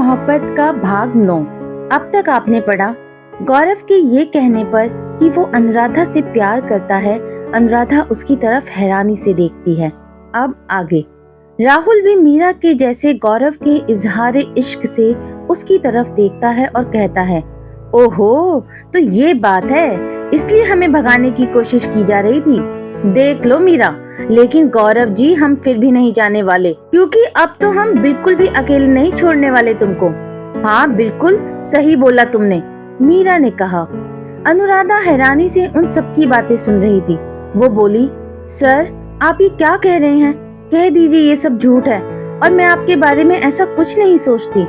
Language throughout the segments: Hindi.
मोहब्बत का भाग 9। अब तक आपने पढ़ा गौरव के ये कहने पर कि वो अनुराधा से प्यार करता है, अनुराधा उसकी तरफ हैरानी से देखती है। अब आगे राहुल भी मीरा के जैसे गौरव के इजहार इश्क से उसकी तरफ देखता है और कहता है, ओहो तो ये बात है, इसलिए हमें भगाने की कोशिश की जा रही थी। देख लो मीरा, लेकिन गौरव जी हम फिर भी नहीं जाने वाले, क्योंकि अब तो हम बिल्कुल भी अकेले नहीं छोड़ने वाले तुमको। हाँ बिल्कुल सही बोला तुमने, मीरा ने कहा। अनुराधा हैरानी से उन सबकी बातें सुन रही थी। वो बोली, सर आप ये क्या कह रहे हैं? कह दीजिए ये सब झूठ है और मैं आपके बारे में ऐसा कुछ नहीं सोचती।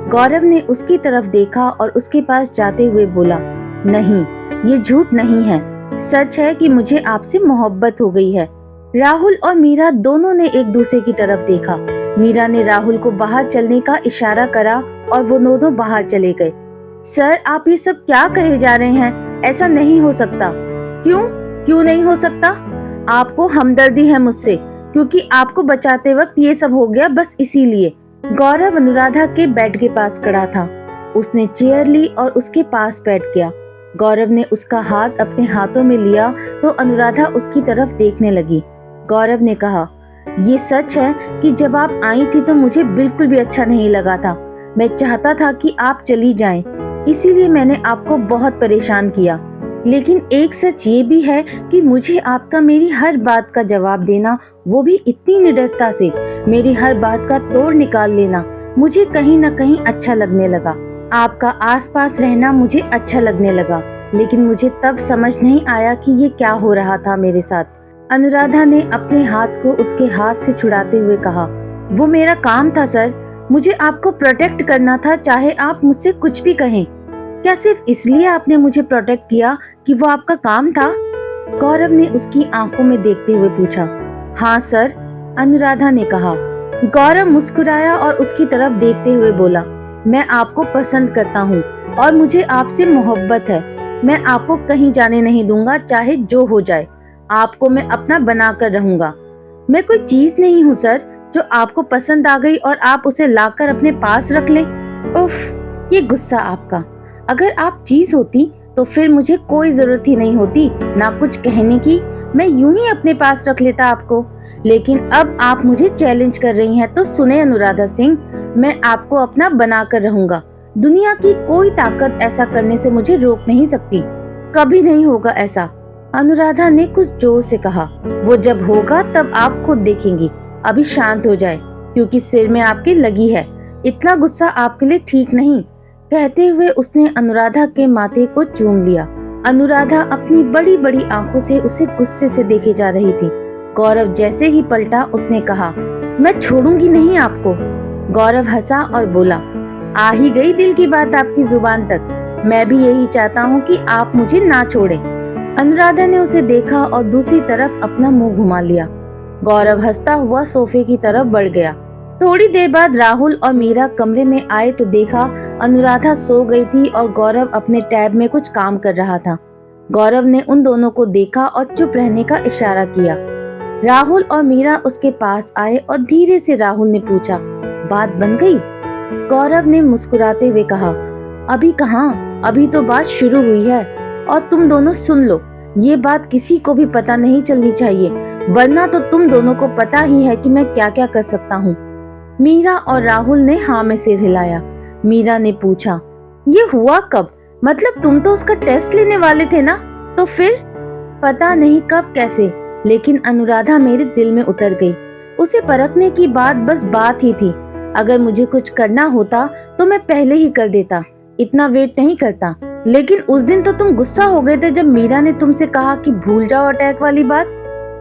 गौरव ने उसकी तरफ देखा और उसके पास जाते हुए बोला, नहीं ये झूठ नहीं है, सच है कि मुझे आपसे मोहब्बत हो गई है। राहुल और मीरा दोनों ने एक दूसरे की तरफ देखा। मीरा ने राहुल को बाहर चलने का इशारा करा और वो दोनों बाहर चले गए। सर आप ये सब क्या कहे जा रहे हैं? ऐसा नहीं हो सकता। क्यों नहीं हो सकता? आपको हमदर्दी है मुझसे, क्योंकि आपको बचाते वक्त ये सब हो गया, बस इसीलिए। गौरव अनुराधा के बेड के पास खड़ा था। उसने चेयर ली और उसके पास बैठ गया। गौरव ने उसका हाथ अपने हाथों में लिया तो अनुराधा उसकी तरफ देखने लगी। गौरव ने कहा, ये सच है कि जब आप आई थी तो मुझे बिल्कुल भी अच्छा नहीं लगा था। मैं चाहता था कि आप चली जाएं, इसीलिए मैंने आपको बहुत परेशान किया। लेकिन एक सच ये भी है कि मुझे आपका मेरी हर बात का जवाब देना, वो भी इतनी निडरता से, मेरी हर बात का तोड़ निकाल लेना, मुझे कहीं न कहीं अच्छा लगने लगा। आपका आसपास रहना मुझे अच्छा लगने लगा, लेकिन मुझे तब समझ नहीं आया कि ये क्या हो रहा था मेरे साथ। अनुराधा ने अपने हाथ को उसके हाथ से छुड़ाते हुए कहा, वो मेरा काम था सर, मुझे आपको प्रोटेक्ट करना था, चाहे आप मुझसे कुछ भी कहें। क्या सिर्फ इसलिए आपने मुझे प्रोटेक्ट किया कि वो आपका काम था? गौरव ने उसकी आंखों में देखते हुए पूछा। हाँ सर, अनुराधा ने कहा। गौरव मुस्कुराया और उसकी तरफ देखते हुए बोला, मैं आपको पसंद करता हूँ और मुझे आपसे मोहब्बत है। मैं आपको कहीं जाने नहीं दूंगा, चाहे जो हो जाए। आपको मैं अपना बना कर रहूंगा। मैं कोई चीज नहीं हूँ सर जो आपको पसंद आ गई और आप उसे लाकर अपने पास रख लें। उफ, ये गुस्सा आपका। अगर आप चीज होती तो फिर मुझे कोई जरूरत ही नहीं होती ना कुछ कहने की, मैं यूं ही अपने पास रख लेता आपको। लेकिन अब आप मुझे चैलेंज कर रही हैं, तो सुने अनुराधा सिंह, मैं आपको अपना बना कर रहूंगा। दुनिया की कोई ताकत ऐसा करने से मुझे रोक नहीं सकती, कभी नहीं होगा ऐसा। अनुराधा ने कुछ जोर से कहा, वो जब होगा तब आप खुद देखेंगी। अभी शांत हो जाए, क्योंकि सिर में आपके लगी है, इतना गुस्सा आपके लिए ठीक नहीं। कहते हुए उसने अनुराधा के माथे को चूम लिया। अनुराधा अपनी बड़ी बड़ी आंखों से उसे गुस्से से देखे जा रही थी। गौरव जैसे ही पलटा उसने कहा, मैं छोड़ूंगी नहीं आपको। गौरव हंसा और बोला, आ ही गई दिल की बात आपकी जुबान तक। मैं भी यही चाहता हूँ कि आप मुझे ना छोड़ें। अनुराधा ने उसे देखा और दूसरी तरफ अपना मुंह घुमा लिया। गौरव हंसता हुआ सोफे की तरफ बढ़ गया। थोड़ी देर बाद राहुल और मीरा कमरे में आए तो देखा अनुराधा सो गई थी और गौरव अपने टैब में कुछ काम कर रहा था। गौरव ने उन दोनों को देखा और चुप रहने का इशारा किया। राहुल और मीरा उसके पास आए और धीरे से राहुल ने पूछा, बात बन गई? गौरव ने मुस्कुराते हुए कहा, अभी कहाँ, अभी तो बात शुरू हुई है। और तुम दोनों सुन लो, ये बात किसी को भी पता नहीं चलनी चाहिए, वरना तो तुम दोनों को पता ही है कि मैं क्या क्या कर सकता हूँ। मीरा और राहुल ने हाँ में सिर हिलाया। मीरा ने पूछा, ये हुआ कब? मतलब तुम तो उसका टेस्ट लेने वाले थे ना? तो फिर? पता नहीं कब कैसे, लेकिन अनुराधा मेरे दिल में उतर गई। उसे परखने की बात बस बात ही थी। अगर मुझे कुछ करना होता तो मैं पहले ही कर देता, इतना वेट नहीं करता। लेकिन उस दिन तो तुम गुस्सा हो गए थे जब मीरा ने तुमसे कहा कि भूल जाओ अटैक वाली बात।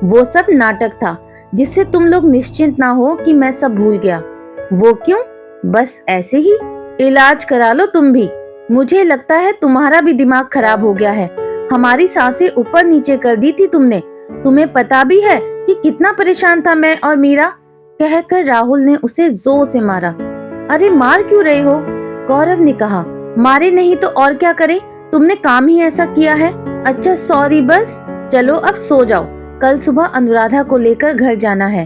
वो सब नाटक था, जिससे तुम लोग निश्चिंत ना हो कि मैं सब भूल गया। वो क्यों? बस ऐसे ही। इलाज करा लो तुम भी। मुझे लगता है तुम्हारा भी दिमाग खराब हो गया है। हमारी सांसें ऊपर नीचे कर दी थी तुमने। तुम्हें पता भी है कि कितना परेशान था मैं और मीरा। कहकर राहुल ने उसे जोर से मारा। अरे मार क्यों रहे हो? गौरव ने कहा, मारे नहीं तो और क्या करे, तुमने काम ही ऐसा किया है। अच्छा सॉरी, बस चलो अब सो जाओ, कल सुबह अनुराधा को लेकर घर जाना है।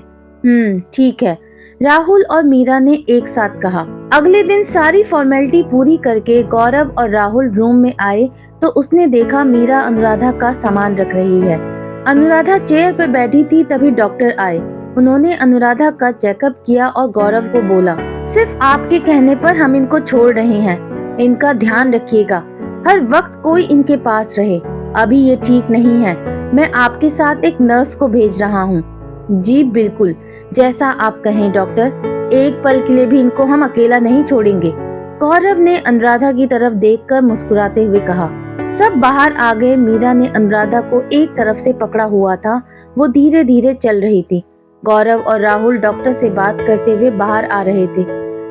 ठीक है, राहुल और मीरा ने एक साथ कहा। अगले दिन सारी फॉर्मेलिटी पूरी करके गौरव और राहुल रूम में आए तो उसने देखा मीरा अनुराधा का सामान रख रही है। अनुराधा चेयर पर बैठी थी, तभी डॉक्टर आए। उन्होंने अनुराधा का चेकअप किया और गौरव को बोला, सिर्फ आपके कहने पर हम इनको छोड़ रहे हैं, इनका ध्यान रखिएगा, हर वक्त कोई इनके पास रहे, अभी ये ठीक नहीं है, मैं आपके साथ एक नर्स को भेज रहा हूँ। जी बिल्कुल, जैसा आप कहें डॉक्टर, एक पल के लिए भी इनको हम अकेला नहीं छोड़ेंगे। गौरव ने अनुराधा की तरफ देखकर मुस्कुराते हुए कहा। सब बाहर आ गए। मीरा ने अनुराधा को एक तरफ से पकड़ा हुआ था, वो धीरे धीरे चल रही थी। गौरव और राहुल डॉक्टर से बात करते हुए बाहर आ रहे थे।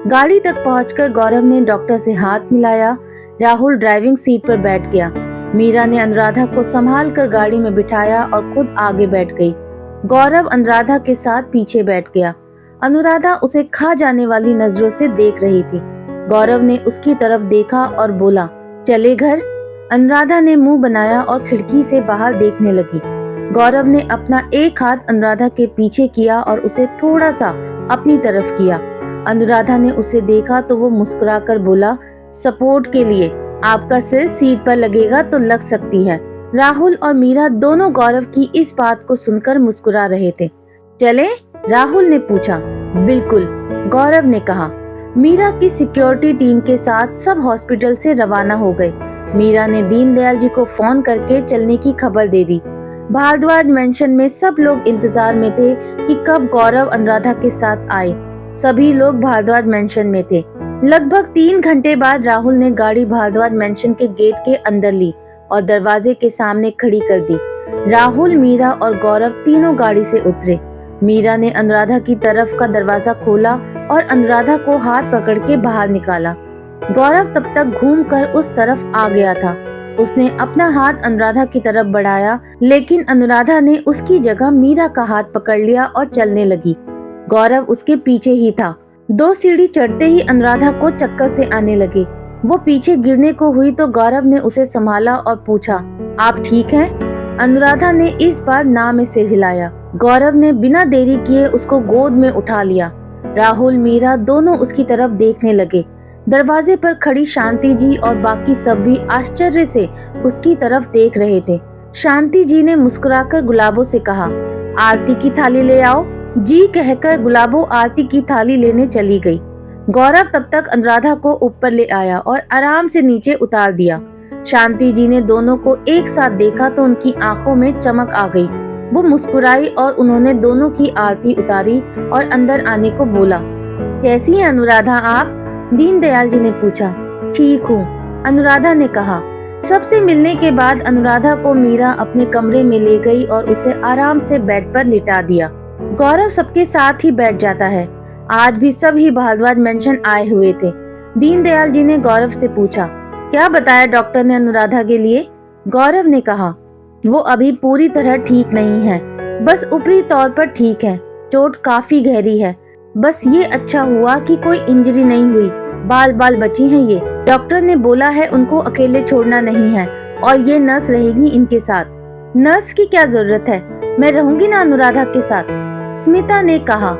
गाड़ी तक पहुंचकर गौरव ने डॉक्टर से हाथ मिलाया। राहुल ड्राइविंग सीट पर बैठ गया। मीरा ने अनुराधा को संभाल कर गाड़ी में बिठाया और खुद आगे बैठ गई। गौरव अनुराधा के साथ पीछे बैठ गया। अनुराधा उसे खा जाने वाली नजरों से देख रही थी। गौरव ने उसकी तरफ देखा और बोला, चले घर। अनुराधा ने मुंह बनाया और खिड़की से बाहर देखने लगी। गौरव ने अपना एक हाथ अनुराधा के पीछे किया और उसे थोड़ा सा अपनी तरफ किया। अनुराधा ने उसे देखा तो वो मुस्कुराकर बोला, सपोर्ट के लिए आपका सिर सीट पर लगेगा तो लग सकती है। राहुल और मीरा दोनों गौरव की इस बात को सुनकर मुस्कुरा रहे थे। चले? राहुल ने पूछा। बिल्कुल, गौरव ने कहा। मीरा की सिक्योरिटी टीम के साथ सब हॉस्पिटल से रवाना हो गए। मीरा ने दीनदयाल जी को फोन करके चलने की खबर दे दी। भारद्वाज मेंशन में सब लोग इंतजार में थे कि कब गौरव अनुराधा के साथ आए। सभी लोग भारद्वाज मेंशन में थे। लगभग 3 घंटे बाद राहुल ने गाड़ी भारद्वाज मेंशन के गेट के अंदर ली और दरवाजे के सामने खड़ी कर दी। राहुल, मीरा और गौरव तीनों गाड़ी से उतरे। मीरा ने अनुराधा की तरफ का दरवाजा खोला और अनुराधा को हाथ पकड़ के बाहर निकाला। गौरव तब तक घूमकर उस तरफ आ गया था। उसने अपना हाथ अनुराधा की तरफ बढ़ाया, लेकिन अनुराधा ने उसकी जगह मीरा का हाथ पकड़ लिया और चलने लगी। गौरव उसके पीछे ही था। 2 सीढ़ी चढ़ते ही अनुराधा को चक्कर से आने लगे। वो पीछे गिरने को हुई तो गौरव ने उसे संभाला और पूछा, आप ठीक हैं? अनुराधा ने इस बार ना में सिर हिलाया। गौरव ने बिना देरी किए उसको गोद में उठा लिया। राहुल, मीरा दोनों उसकी तरफ देखने लगे। दरवाजे पर खड़ी शांति जी और बाकी सब भी आश्चर्य से उसकी तरफ देख रहे थे। शांति जी ने मुस्कुराकर गुलाबों से कहा, आरती की थाली ले आओ। जी कहकर गुलाबो आरती की थाली लेने चली गई। गौरव तब तक अनुराधा को ऊपर ले आया और आराम से नीचे उतार दिया। शांति जी ने दोनों को एक साथ देखा तो उनकी आंखों में चमक आ गई। वो मुस्कुराई और उन्होंने दोनों की आरती उतारी और अंदर आने को बोला। कैसी है अनुराधा आप? दीनदयाल जी ने पूछा। ठीक हूँ, अनुराधा ने कहा। सबसे मिलने के बाद अनुराधा को मीरा अपने कमरे में ले गई और उसे आराम से बेड पर लिटा दिया। गौरव सबके साथ ही बैठ जाता है। आज भी सभी भारद्वाज मेंशन आए हुए थे। दीनदयाल जी ने गौरव से पूछा, क्या बताया डॉक्टर ने अनुराधा के लिए? गौरव ने कहा, वो अभी पूरी तरह ठीक नहीं है, बस ऊपरी तौर पर ठीक है, चोट काफी गहरी है, बस ये अच्छा हुआ कि कोई इंजरी नहीं हुई, बाल बाल बची हैं ये। डॉक्टर ने बोला है उनको अकेले छोड़ना नहीं है और ये नर्स रहेगी इनके साथ। नर्स की क्या जरूरत है, मैं रहूंगी ना अनुराधा के साथ, स्मिता ने कहा।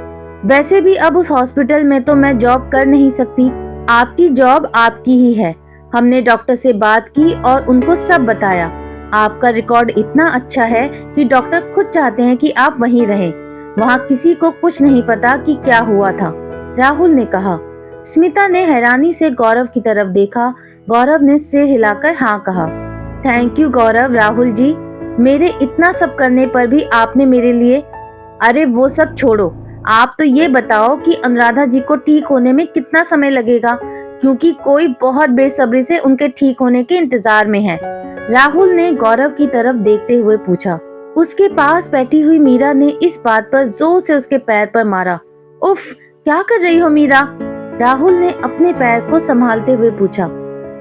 वैसे भी अब उस हॉस्पिटल में तो मैं जॉब कर नहीं सकती, आपकी जॉब आपकी ही है। हमने डॉक्टर से बात की और उनको सब बताया। आपका रिकॉर्ड इतना अच्छा है कि डॉक्टर खुद चाहते हैं कि आप वहीं रहें। वहाँ किसी को कुछ नहीं पता कि क्या हुआ था, राहुल ने कहा। स्मिता ने हैरानी से गौरव की तरफ देखा। गौरव ने सिर हिलाकर हाँ कहा। थैंक यू गौरव, राहुल जी, मेरे इतना सब करने पर भी आपने मेरे लिए। अरे वो सब छोड़ो, आप तो ये बताओ कि अनुराधा जी को ठीक होने में कितना समय लगेगा, क्योंकि कोई बहुत बेसब्री से उनके ठीक होने के इंतजार में है, राहुल ने गौरव की तरफ देखते हुए पूछा। उसके पास बैठी हुई मीरा ने इस बात पर जोर से उसके पैर पर मारा। उफ, क्या कर रही हो मीरा? राहुल ने अपने पैर को संभालते हुए पूछा।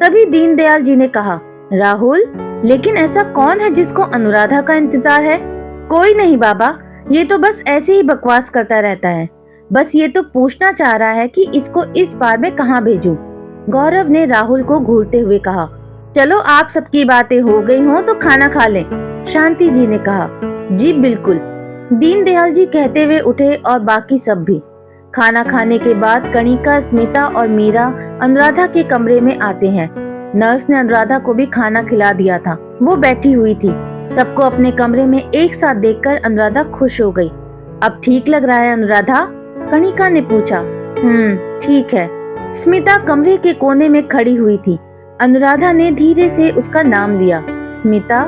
तभी दीनदयाल जी ने कहा, राहुल, लेकिन ऐसा कौन है जिसको अनुराधा का इंतजार है? कोई नहीं बाबा, ये तो बस ऐसे ही बकवास करता रहता है, बस ये तो पूछना चाह रहा है कि इसको इस बार मैं कहाँ भेजूं। गौरव ने राहुल को घूरते हुए कहा। चलो आप सबकी बातें हो गई हो तो खाना खा लें, शांति जी ने कहा। जी बिल्कुल, दीनदयाल जी कहते हुए उठे और बाकी सब भी। खाना खाने के बाद कणिका, स्मिता और मीरा अनुराधा के कमरे में आते हैं। नर्स ने अनुराधा को भी खाना खिला दिया था। वो बैठी हुई थी। सबको अपने कमरे में एक साथ देखकर अनुराधा खुश हो गई। अब ठीक लग रहा है अनुराधा? कणिका ने पूछा। ठीक है। स्मिता कमरे के कोने में खड़ी हुई थी। अनुराधा ने धीरे से उसका नाम लिया, स्मिता।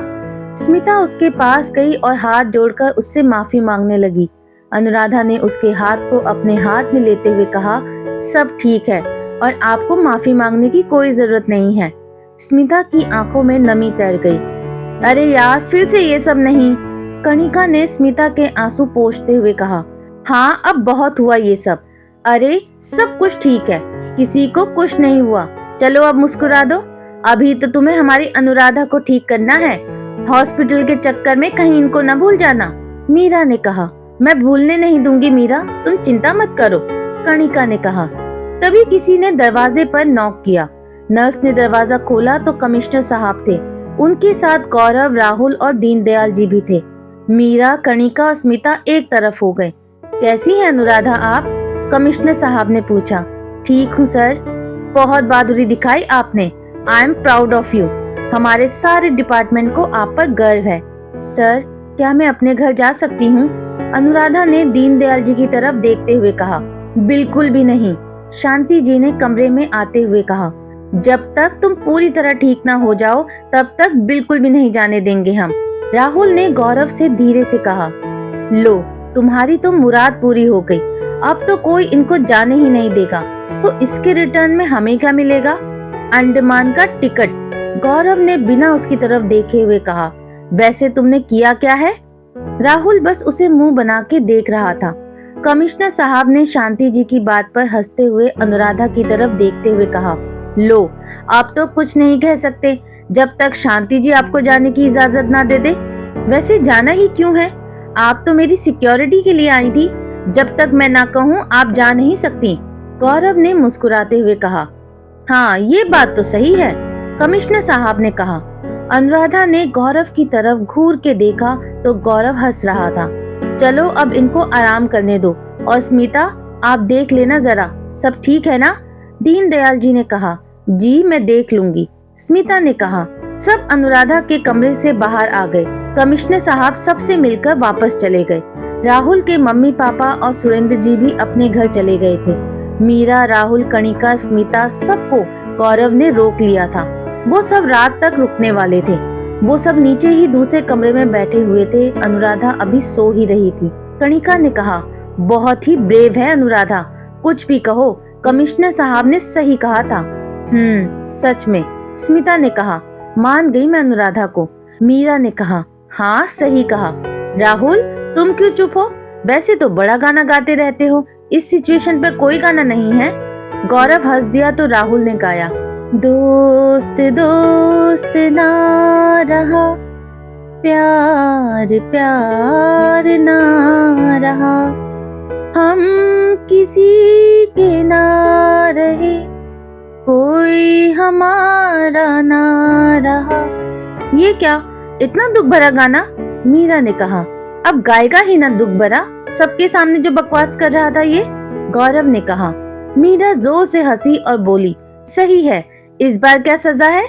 स्मिता उसके पास गई और हाथ जोड़कर उससे माफी मांगने लगी। अनुराधा ने उसके हाथ को अपने हाथ में लेते हुए कहा, सब ठीक है और आपको माफी मांगने की कोई जरूरत नहीं है। स्मिता की आंखों में नमी तैर गई। अरे यार, फिर से ये सब नहीं। कणिका ने स्मिता के आंसू पोंछते हुए कहा। हाँ, अब बहुत हुआ ये सब। अरे सब कुछ ठीक है, किसी को कुछ नहीं हुआ। चलो अब मुस्कुरा दो। अभी तो तुम्हें हमारी अनुराधा को ठीक करना है। हॉस्पिटल के चक्कर में कहीं इनको न भूल जाना। मीरा ने कहा। मैं भूलने नहीं दूंगी मीरा, तुम चिंता मत करो, कणिका ने कहा। तभी किसी ने दरवाजे पर नॉक किया। नर्स ने दरवाजा खोला तो कमिश्नर साहब थे। उनके साथ गौरव, राहुल और दीनदयाल जी भी थे। मीरा, कणिका और स्मिता एक तरफ हो गए। कैसी है अनुराधा आप? कमिश्नर साहब ने पूछा। ठीक हूँ सर, बहुत बहादुरी दिखाई आपने। I am proud of you. हमारे सारे डिपार्टमेंट को आप पर गर्व है। सर, क्या मैं अपने घर जा सकती हूँ? अनुराधा ने दीनदयाल जी की तरफ देखते हुए कहा। बिल्कुल भी नहीं, शांति जी ने कमरे में आते हुए कहा। जब तक तुम पूरी तरह ठीक ना हो जाओ तब तक बिल्कुल भी नहीं जाने देंगे हम। राहुल ने गौरव से धीरे से कहा। लो, तुम्हारी तो मुराद पूरी हो गई। अब तो कोई इनको जाने ही नहीं देगा, तो इसके रिटर्न में हमें क्या मिलेगा? अंडमान का टिकट, गौरव ने बिना उसकी तरफ देखे हुए कहा। वैसे तुमने किया क्या है? राहुल बस उसे मुंह बना के देख रहा था। कमिश्नर साहब ने शांति जी की बात पर हंसते हुए अनुराधा की तरफ देखते हुए कहा। लो, आप तो कुछ नहीं कह सकते जब तक शांति जी आपको जाने की इजाजत ना दे दे। वैसे जाना ही क्यों है? आप तो मेरी सिक्योरिटी के लिए आई थी। जब तक मैं ना कहूँ आप जा नहीं सकती, गौरव ने मुस्कुराते हुए कहा। हाँ, ये बात तो सही है, कमिश्नर साहब ने कहा। अनुराधा ने गौरव की तरफ घूर के देखा तो गौरव हंस रहा था। चलो अब इनको आराम करने दो। और स्मिता, आप देख लेना जरा, सब ठीक है ना? दीनदयाल जी ने कहा। जी, मैं देख लूंगी, स्मिता ने कहा। सब अनुराधा के कमरे से बाहर आ गए। कमिश्नर साहब सबसे मिलकर वापस चले गए। राहुल के मम्मी पापा और सुरेंद्र जी भी अपने घर चले गए थे। मीरा, राहुल, कणिका, स्मिता, सबको गौरव ने रोक लिया था। वो सब रात तक रुकने वाले थे। वो सब नीचे ही दूसरे कमरे में बैठे हुए थे। अनुराधा अभी सो ही रही थी। कणिका ने कहा, बहुत ही ब्रेव है अनुराधा, कुछ भी कहो, कमिश्नर साहब ने सही कहा था। सच में, स्मिता ने कहा। मान गई मैं अनुराधा को। मीरा ने कहा, हाँ सही कहा। राहुल, तुम क्यों चुप हो? वैसे तो बड़ा गाना गाते रहते हो, इस सिचुएशन पर कोई गाना नहीं है। गौरव हंस दिया तो राहुल ने गाया। दोस्त दोस्त ना रहा, प्यार प्यार ना रहा, हम किसी के ना रहे, कोई हमारा ना रहा। ये क्या, इतना दुख भरा गाना? मीरा ने कहा। अब गाएगा ही ना दुख भरा, सबके सामने जो बकवास कर रहा था ये, गौरव ने कहा। मीरा जोर से हंसी और बोली, सही है, इस बार क्या सजा है?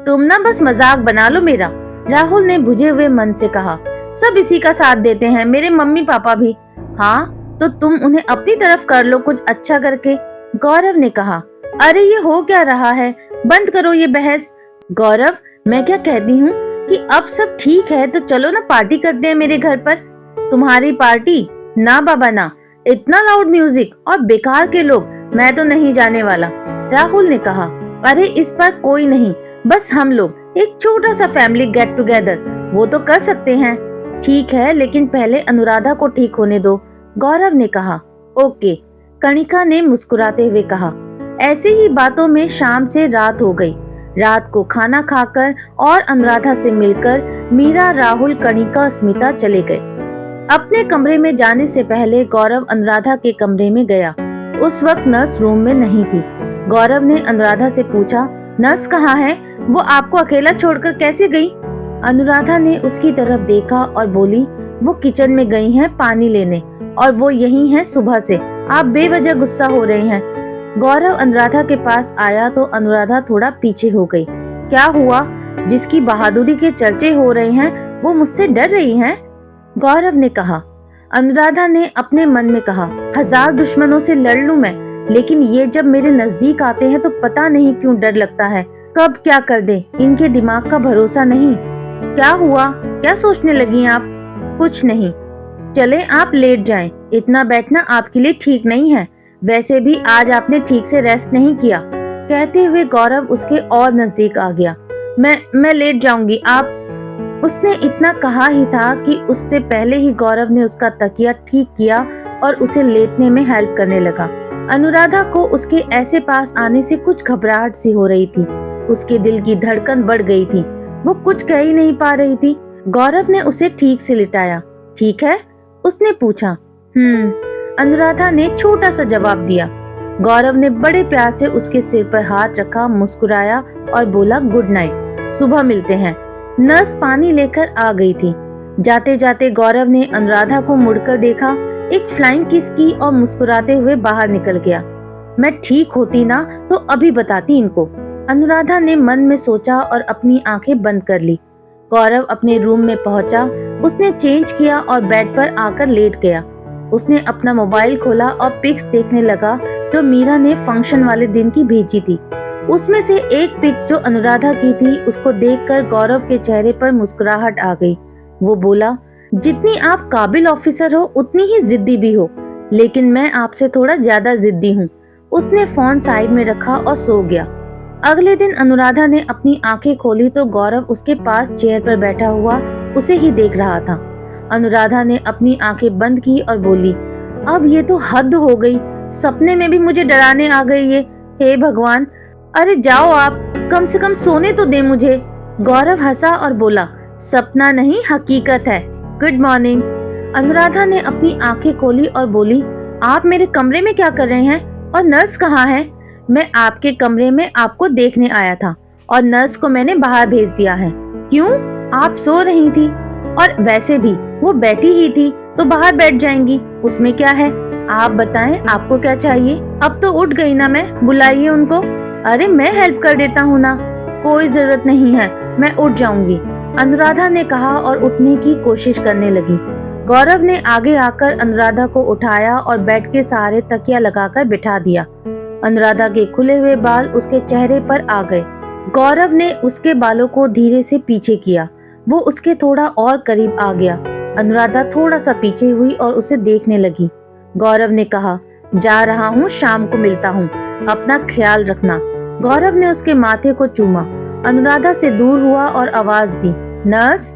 तुम ना बस मजाक बना लो मेरा, राहुल ने बुझे हुए मन से कहा। सब इसी का साथ देते हैं, मेरे मम्मी पापा भी। हाँ, तो तुम उन्हें अपनी तरफ कर लो कुछ अच्छा करके, गौरव ने कहा। अरे ये हो क्या रहा है, बंद करो ये बहस। गौरव, मैं क्या कहती हूँ कि अब सब ठीक है तो चलो ना पार्टी करते हैं मेरे घर पर। तुम्हारी पार्टी? ना बाबा ना, इतना लाउड म्यूजिक और बेकार के लोग, मैं तो नहीं जाने वाला, राहुल ने कहा। अरे इस पर कोई नहीं, बस हम लोग, एक छोटा सा फैमिली गेट टुगेदर, वो तो कर सकते हैं। ठीक है, लेकिन पहले अनुराधा को ठीक होने दो, गौरव ने कहा। ओके, कणिका ने मुस्कुराते हुए कहा। ऐसे ही बातों में शाम से रात हो गई। रात को खाना खाकर और अनुराधा से मिलकर मीरा, राहुल, कणिका और स्मिता चले गए। अपने कमरे में जाने से पहले गौरव अनुराधा के कमरे में गया। उस वक्त नर्स रूम में नहीं थी। गौरव ने अनुराधा से पूछा, नर्स कहाँ है? वो आपको अकेला छोड़कर कैसे गई? अनुराधा ने उसकी तरफ देखा और बोली, वो किचन में गई हैं पानी लेने, और वो यहीं हैं सुबह से, आप बेवजह गुस्सा हो रहे हैं। गौरव अनुराधा के पास आया तो अनुराधा थोड़ा पीछे हो गई। क्या हुआ? जिसकी बहादुरी के चर्चे हो रहे हैं वो मुझसे डर रही हैं? गौरव ने कहा। अनुराधा ने अपने मन में कहा, 1000 दुश्मनों से लड़ लूं मैं, लेकिन ये जब मेरे नजदीक आते हैं तो पता नहीं क्यों डर लगता है। कब क्या कर दे, इनके दिमाग का भरोसा नहीं। क्या हुआ? क्या सोचने लगी आप? कुछ नहीं। चले आप लेट जाएं। इतना बैठना आपके लिए ठीक नहीं है। वैसे भी आज आपने ठीक से रेस्ट नहीं किया। कहते हुए गौरव उसके और नजदीक आ गया। मैं लेट जाऊंगी, आप। उसने इतना कहा ही था कि उससे पहले ही गौरव ने उसका तकिया ठीक किया और उसे लेटने में हेल्प करने लगा। अनुराधा को उसके ऐसे पास आने से कुछ घबराहट सी हो रही थी। उसके दिल की धड़कन बढ़ गई थी। वो कुछ कह ही नहीं पा रही थी। गौरव ने उसे ठीक से लिटाया। ठीक है? उसने पूछा। अनुराधा ने छोटा सा जवाब दिया। गौरव ने बड़े प्यार से उसके सिर पर हाथ रखा, मुस्कुराया और बोला, गुड नाइट, सुबह मिलते हैं। नर्स पानी लेकर आ गई थी। जाते जाते गौरव ने अनुराधा को मुड़कर देखा, एक फ्लाइंग किस की और मुस्कुराते हुए बाहर निकल गया। मैं ठीक होती ना तो अभी बताती इनको, अनुराधा ने मन में सोचा और अपनी आंखें बंद कर ली। गौरव अपने रूम में पहुंचा। उसने चेंज किया और बेड पर आकर लेट गया। उसने अपना मोबाइल खोला और पिक्स देखने लगा जो मीरा ने फंक्शन वाले दिन की भेजी थी। उसमें से एक पिक जो अनुराधा की थी, उसको देखकर गौरव के चेहरे पर मुस्कुराहट आ गई। वो बोला, जितनी आप काबिल ऑफिसर हो उतनी ही जिद्दी भी हो, लेकिन मैं आपसे थोड़ा ज्यादा जिद्दी हूँ। उसने फोन साइड में रखा और सो गया। अगले दिन अनुराधा ने अपनी आंखें खोली तो गौरव उसके पास चेयर पर बैठा हुआ उसे ही देख रहा था। अनुराधा ने अपनी आंखें बंद की और बोली, अब ये तो हद हो गई, सपने में भी मुझे डराने आ गई ये। हे भगवान, अरे जाओ आप, कम से कम सोने तो दे मुझे। गौरव हंसा और बोला, सपना नहीं हकीकत है। Good morning. अनुराधा ने अपनी आंखें खोली और बोली, आप मेरे कमरे में क्या कर रहे हैं और नर्स कहाँ है? मैं आपके कमरे में आपको देखने आया था और नर्स को मैंने बाहर भेज दिया है। क्यों? आप सो रही थी और वैसे भी वो बैठी ही थी तो बाहर बैठ जाएंगी, उसमें क्या है? आप बताएं, आपको क्या चाहिए? अब तो उठ गई ना मैं, बुलाइए उनको। अरे मैं हेल्प कर देता हूँ ना। कोई जरूरत नहीं है, मैं उठ जाऊंगी, अनुराधा ने कहा और उठने की कोशिश करने लगी। गौरव ने आगे आकर अनुराधा को उठाया और बेड के सहारे तकिया लगाकर बिठा दिया। अनुराधा के खुले हुए बाल उसके चेहरे पर आ गए। गौरव ने उसके बालों को धीरे से पीछे किया। वो उसके थोड़ा और करीब आ गया। अनुराधा थोड़ा सा पीछे हुई और उसे देखने लगी। गौरव ने कहा, जा रहा हूँ, शाम को मिलता हूँ, अपना ख्याल रखना। गौरव ने उसके माथे को चूमा। अनुराधा से दूर हुआ और आवाज दी, नर्स।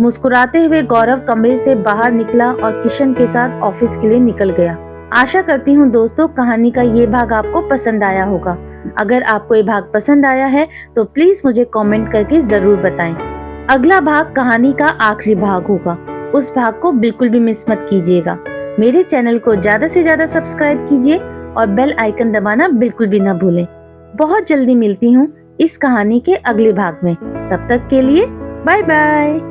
मुस्कुराते हुए गौरव कमरे से बाहर निकला और किशन के साथ ऑफिस के लिए निकल गया। आशा करती हूँ दोस्तों, कहानी का ये भाग आपको पसंद आया होगा। अगर आपको ये भाग पसंद आया है तो प्लीज मुझे कमेंट करके जरूर बताएं। अगला भाग कहानी का आखिरी भाग होगा, उस भाग को बिल्कुल भी मिस मत कीजिएगा। मेरे चैनल को ज्यादा से ज्यादा सब्सक्राइब कीजिए और बेल आइकन दबाना बिल्कुल भी ना भूलें। बहुत जल्दी मिलती हूँ इस कहानी के अगले भाग में। तब तक के लिए बाय बाय।